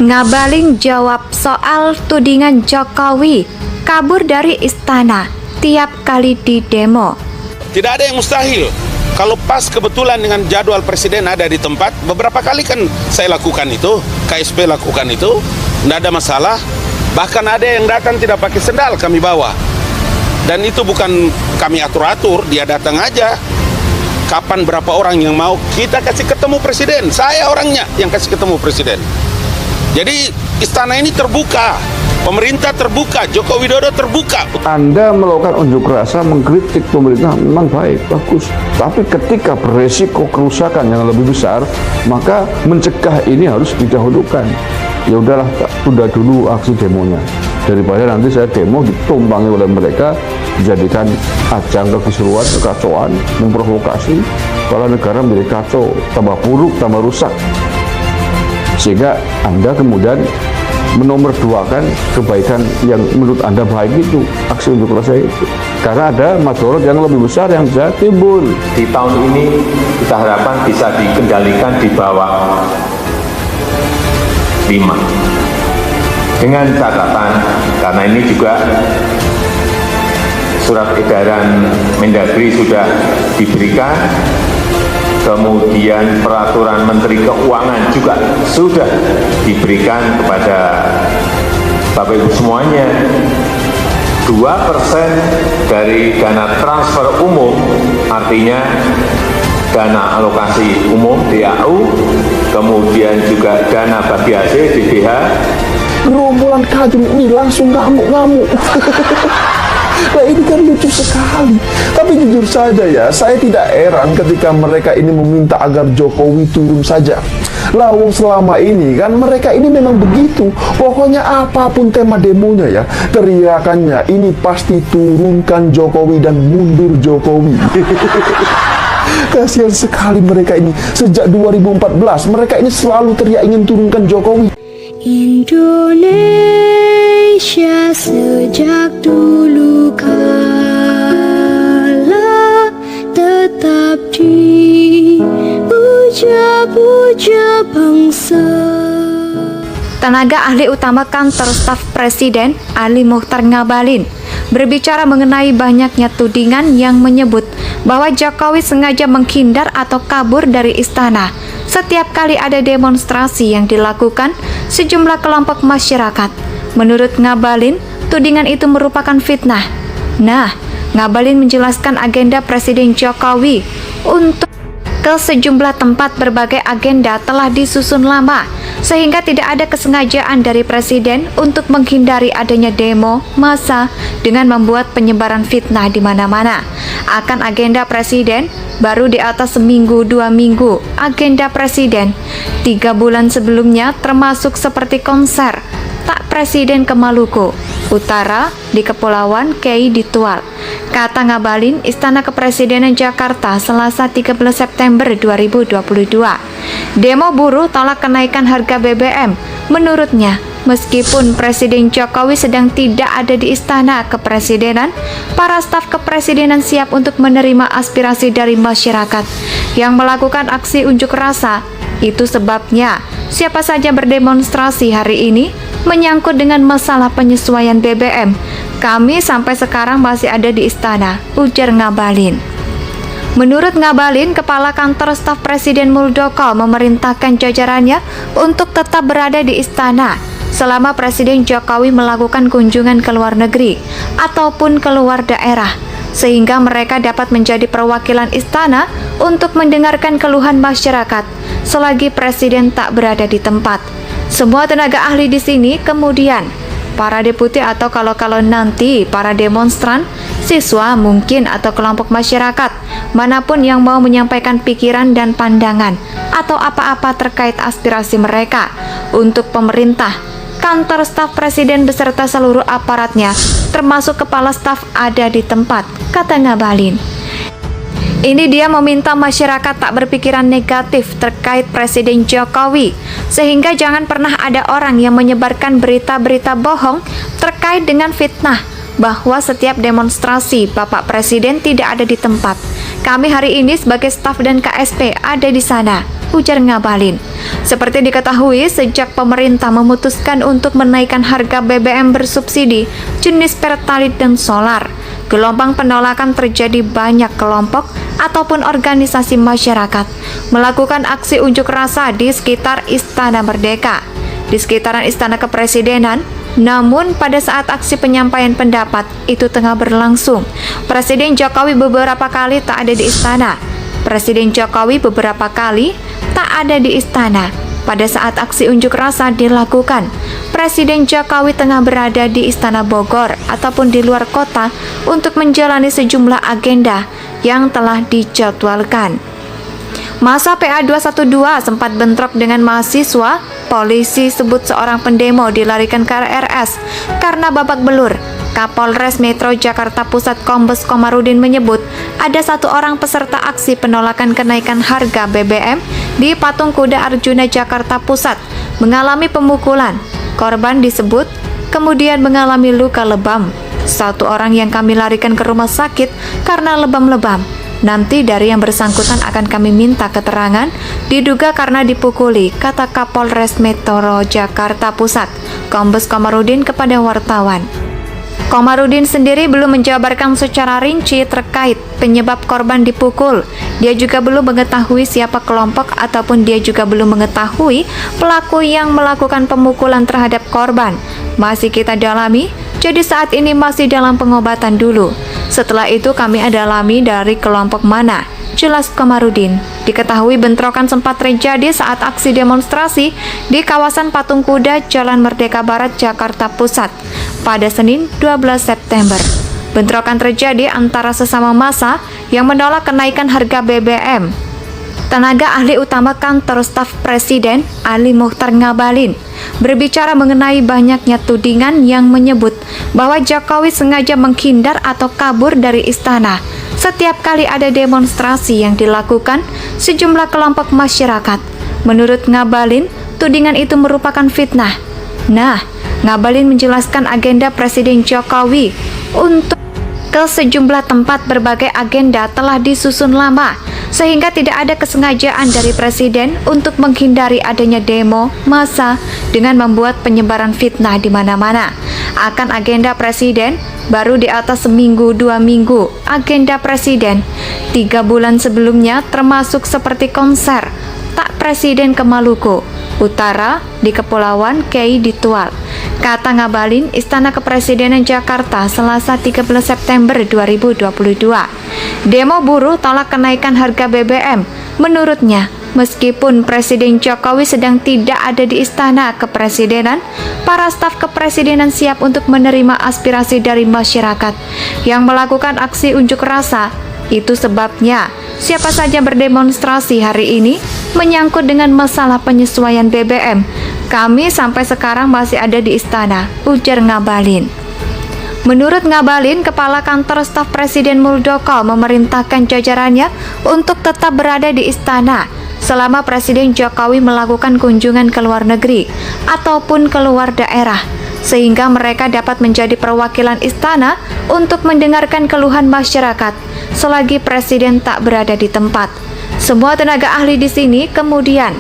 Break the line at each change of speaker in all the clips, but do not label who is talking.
Ngabalin jawab soal tudingan Jokowi kabur dari istana tiap kali di demo.
Tidak ada yang mustahil. Kalau pas kebetulan dengan jadwal presiden ada di tempat, beberapa kali kan saya lakukan itu, KSP lakukan itu, tidak ada masalah. Bahkan ada yang datang tidak pakai sendal kami bawa. Dan itu bukan kami atur-atur, dia datang aja. Kapan berapa orang yang mau, kita kasih ketemu presiden. Saya orangnya yang kasih ketemu presiden. Jadi istana ini terbuka, pemerintah terbuka, Joko Widodo terbuka.
Anda melakukan unjuk rasa mengkritik pemerintah memang baik, bagus. Tapi ketika beresiko kerusakan yang lebih besar, maka mencegah ini harus didahulukan. Ya udahlah, tunda dulu aksi demonya. Daripada nanti saya demo ditumpangi oleh mereka, dijadikan ajang kekeseruan, kekacauan, memprovokasi. Kalau negara menjadi kacau, tambah buruk, tambah rusak. Sehingga Anda kemudian menomorduakan kebaikan yang menurut Anda baik itu, aksi unjuk rasa itu. Karena ada madorot yang lebih besar yang bisa timbul.
Di tahun ini kita harapkan bisa dikendalikan di bawah 5. Dengan catatan, karena ini juga surat edaran Mendagri sudah diberikan, kemudian peraturan Menteri Keuangan juga sudah diberikan kepada Bapak Ibu semuanya. 2% dari dana transfer umum, artinya dana alokasi umum DAU, kemudian juga dana bagi hasil DBH.
Gerombolan kajun ini langsung ngamuk-ngamuk. Nah ini kan lucu sekali. Tapi jujur saja ya, saya tidak heran ketika mereka ini meminta agar Jokowi turun saja. Lawang selama ini kan mereka ini memang begitu. Pokoknya apapun tema demonya ya, teriakannya ini pasti turunkan Jokowi dan mundur Jokowi. Kasihan sekali mereka ini. Sejak 2014 mereka ini selalu teriak ingin turunkan Jokowi.
Indonesia sejak dulu kala tetap dipuja-puja bangsa.
Tenaga ahli utama kantor staf presiden Ali Muchtar Ngabalin berbicara mengenai banyaknya tudingan yang menyebut bahwa Jokowi sengaja menghindar atau kabur dari istana setiap kali ada demonstrasi yang dilakukan sejumlah kelompok masyarakat. Menurut Ngabalin, tudingan itu merupakan fitnah. Nah, Ngabalin menjelaskan agenda Presiden Jokowi untuk ke sejumlah tempat. Berbagai agenda telah disusun lama, sehingga tidak ada kesengajaan dari Presiden untuk menghindari adanya demo massa dengan membuat penyebaran fitnah di mana-mana. Akan agenda Presiden, baru di atas seminggu 2 minggu agenda Presiden 3 bulan sebelumnya, termasuk seperti konser tak Presiden ke Maluku Utara di Kepulauan Kei Ditual. Kata Ngabalin, Istana Kepresidenan Jakarta Selasa 13 September 2022. Demo buruh tolak kenaikan harga BBM. Menurutnya, meskipun Presiden Jokowi sedang tidak ada di Istana Kepresidenan, para staf kepresidenan siap untuk menerima aspirasi dari masyarakat yang melakukan aksi unjuk rasa. Itu sebabnya siapa saja berdemonstrasi hari ini menyangkut dengan masalah penyesuaian BBM. Kami sampai sekarang masih ada di istana, ujar Ngabalin. Menurut Ngabalin, Kepala Kantor Staf Presiden Muldoko memerintahkan jajarannya untuk tetap berada di istana selama Presiden Jokowi melakukan kunjungan ke luar negeri ataupun ke luar daerah, sehingga mereka dapat menjadi perwakilan istana untuk mendengarkan keluhan masyarakat selagi Presiden tak berada di tempat. Semua tenaga ahli di sini, kemudian para deputi atau kalau nanti para demonstran, siswa mungkin atau kelompok masyarakat manapun yang mau menyampaikan pikiran dan pandangan atau apa-apa terkait aspirasi mereka untuk pemerintah, kantor staf presiden beserta seluruh aparatnya termasuk kepala staf ada di tempat, kata Ngabalin. Ini dia meminta masyarakat tak berpikiran negatif terkait Presiden Jokowi, sehingga jangan pernah ada orang yang menyebarkan berita-berita bohong terkait dengan fitnah bahwa setiap demonstrasi Bapak Presiden tidak ada di tempat. Kami hari ini sebagai staf dan KSP ada di sana, ujar Ngabalin. Seperti diketahui, sejak pemerintah memutuskan untuk menaikkan harga BBM bersubsidi jenis Pertalite dan solar, gelombang penolakan terjadi. Banyak kelompok ataupun organisasi masyarakat melakukan aksi unjuk rasa di sekitar Istana Merdeka, di sekitaran Istana Kepresidenan. Namun pada saat aksi penyampaian pendapat itu tengah berlangsung, Presiden Jokowi beberapa kali tak ada di istana. Presiden Jokowi beberapa kali tak ada di istana pada saat aksi unjuk rasa dilakukan. Presiden Jokowi tengah berada di Istana Bogor ataupun di luar kota untuk menjalani sejumlah agenda yang telah dijadwalkan. Masa PA212 sempat bentrok dengan mahasiswa. Polisi sebut seorang pendemo dilarikan ke RS karena babak belur. Kapolres Metro Jakarta Pusat Kombes Komarudin menyebut ada 1 orang peserta aksi penolakan kenaikan harga BBM di Patung Kuda Arjuna Jakarta Pusat mengalami pemukulan. Korban disebut kemudian mengalami luka lebam. 1 orang yang kami larikan ke rumah sakit karena lebam-lebam. Nanti dari yang bersangkutan akan kami minta keterangan, diduga karena dipukuli, kata Kapolres Metro Jakarta Pusat, Kombes Komarudin kepada wartawan. Komarudin sendiri belum menjabarkan secara rinci terkait penyebab korban dipukul. Dia juga belum mengetahui siapa kelompok ataupun dia juga belum mengetahui pelaku yang melakukan pemukulan terhadap korban. Masih kita dalami, jadi saat ini masih dalam pengobatan dulu. Setelah itu kami dalami dari kelompok mana, jelas Komarudin. Diketahui bentrokan sempat terjadi saat aksi demonstrasi di kawasan Patung Kuda Jalan Merdeka Barat, Jakarta Pusat pada Senin 12 September. Bentrokan terjadi antara sesama massa yang menolak kenaikan harga BBM. Tenaga ahli utama Kantor Staf Presiden, Ali Mokhtar Ngabalin, berbicara mengenai banyaknya tudingan yang menyebut bahwa Jokowi sengaja menghindar atau kabur dari istana setiap kali ada demonstrasi yang dilakukan sejumlah kelompok masyarakat. Menurut Ngabalin, tudingan itu merupakan fitnah. Nah, Ngabalin menjelaskan agenda Presiden Jokowi untuk ke sejumlah tempat. Berbagai agenda telah disusun lama, sehingga tidak ada kesengajaan dari Presiden untuk menghindari adanya demo massa dengan membuat penyebaran fitnah di mana-mana. Akan agenda Presiden baru di atas seminggu 2 minggu. Agenda Presiden 3 bulan sebelumnya termasuk seperti konser tak Presiden ke Maluku Utara di Kepulauan Kei Ditual, kata Ngabalin Istana Kepresidenan Jakarta Selasa 13 September 2022. Demo buruh tolak kenaikan harga BBM. Menurutnya, meskipun Presiden Jokowi sedang tidak ada di Istana Kepresidenan, para staf kepresidenan siap untuk menerima aspirasi dari masyarakat yang melakukan aksi unjuk rasa. Itu sebabnya siapa saja berdemonstrasi hari ini menyangkut dengan masalah penyesuaian BBM. Kami sampai sekarang masih ada di istana, ujar Ngabalin. Menurut Ngabalin, Kepala Kantor Staf Presiden Muldoko memerintahkan jajarannya untuk tetap berada di istana selama Presiden Jokowi melakukan kunjungan ke luar negeri ataupun ke luar daerah, sehingga mereka dapat menjadi perwakilan istana untuk mendengarkan keluhan masyarakat selagi Presiden tak berada di tempat. Semua tenaga ahli di sini, kemudian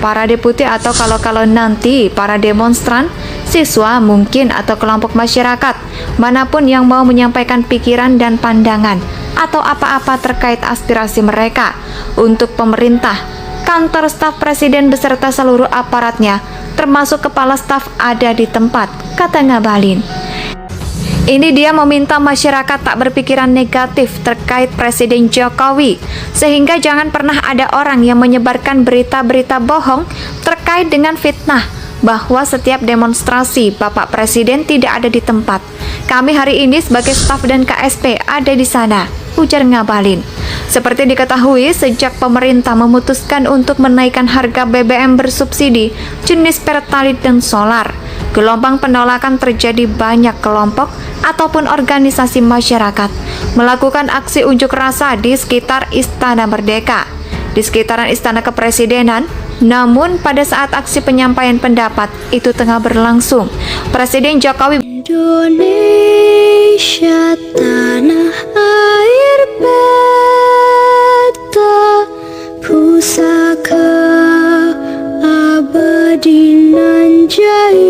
para deputi atau kalau nanti para demonstran, siswa mungkin atau kelompok masyarakat manapun yang mau menyampaikan pikiran dan pandangan atau apa-apa terkait aspirasi mereka untuk pemerintah, Kantor Staf Presiden beserta seluruh aparatnya termasuk Kepala Staf ada di tempat, kata Ngabalin. Ini dia meminta masyarakat tak berpikiran negatif terkait Presiden Jokowi, sehingga jangan pernah ada orang yang menyebarkan berita-berita bohong terkait dengan fitnah bahwa setiap demonstrasi Bapak Presiden tidak ada di tempat. Kami hari ini sebagai staf dan KSP ada di sana, ujar Ngabalin. Seperti diketahui, sejak pemerintah memutuskan untuk menaikkan harga BBM bersubsidi jenis Pertalite dan solar, gelombang penolakan terjadi. Banyak kelompok ataupun organisasi masyarakat melakukan aksi unjuk rasa di sekitar Istana Merdeka, di sekitaran Istana Kepresidenan. Namun pada saat aksi penyampaian pendapat itu tengah berlangsung, Presiden Jokowi
Indonesia Indonesia tanah air beta, pusaka abadi nan jaya.